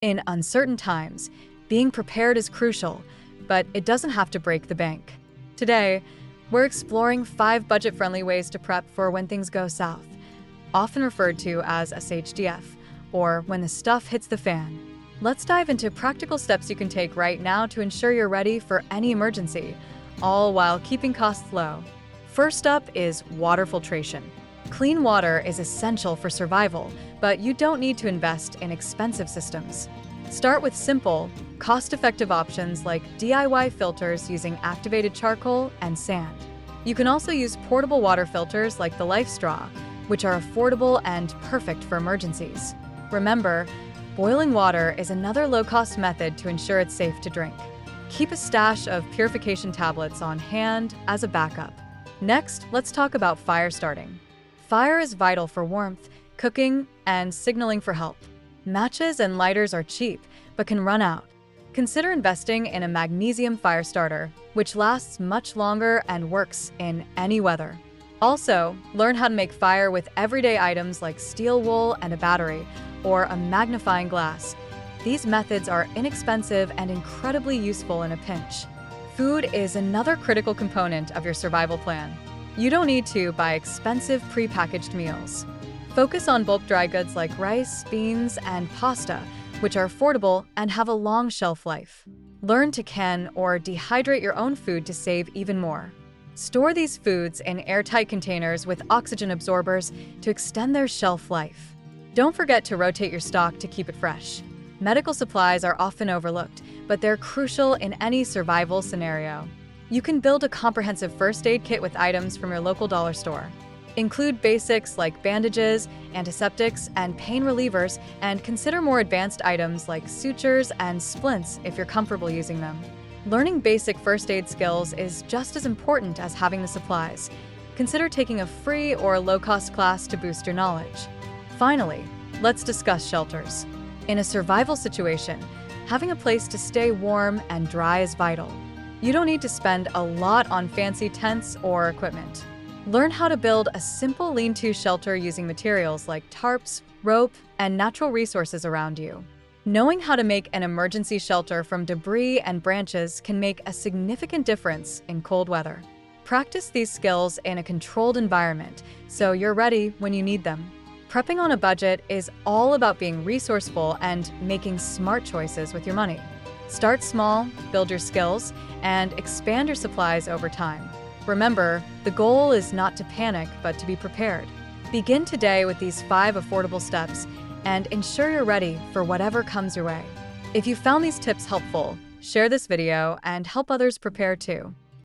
In uncertain times, being prepared is crucial, but it doesn't have to break the bank. Today, we're exploring 5 budget-friendly ways to prep for when things go south, often referred to as SHTF, or when the stuff hits the fan. Let's dive into practical steps you can take right now to ensure you're ready for any emergency, all while keeping costs low. First up is water filtration. Clean water is essential for survival, but you don't need to invest in expensive systems. Start with simple, cost-effective options like DIY filters using activated charcoal and sand. You can also use portable water filters like the Life Straw, which are affordable and perfect for emergencies. Remember, boiling water is another low-cost method to ensure it's safe to drink. Keep a stash of purification tablets on hand as a backup. Next, let's talk about fire starting. Fire is vital for warmth, cooking, and signaling for help. Matches and lighters are cheap, but can run out. Consider investing in a magnesium fire starter, which lasts much longer and works in any weather. Also, learn how to make fire with everyday items like steel wool and a battery, or a magnifying glass. These methods are inexpensive and incredibly useful in a pinch. Food is another critical component of your survival plan. You don't need to buy expensive prepackaged meals. Focus on bulk dry goods like rice, beans, and pasta, which are affordable and have a long shelf life. Learn to can or dehydrate your own food to save even more. Store these foods in airtight containers with oxygen absorbers to extend their shelf life. Don't forget to rotate your stock to keep it fresh. Medical supplies are often overlooked, but they're crucial in any survival scenario. You can build a comprehensive first aid kit with items from your local dollar store. Include basics like bandages, antiseptics, and pain relievers, and consider more advanced items like sutures and splints if you're comfortable using them. Learning basic first aid skills is just as important as having the supplies. Consider taking a free or low-cost class to boost your knowledge. Finally, let's discuss shelters. In a survival situation, having a place to stay warm and dry is vital. You don't need to spend a lot on fancy tents or equipment. Learn how to build a simple lean-to shelter using materials like tarps, rope, and natural resources around you. Knowing how to make an emergency shelter from debris and branches can make a significant difference in cold weather. Practice these skills in a controlled environment so you're ready when you need them. Prepping on a budget is all about being resourceful and making smart choices with your money. Start small, build your skills, and expand your supplies over time. Remember, the goal is not to panic, but to be prepared. Begin today with these 5 affordable steps and ensure you're ready for whatever comes your way. If you found these tips helpful, share this video and help others prepare too.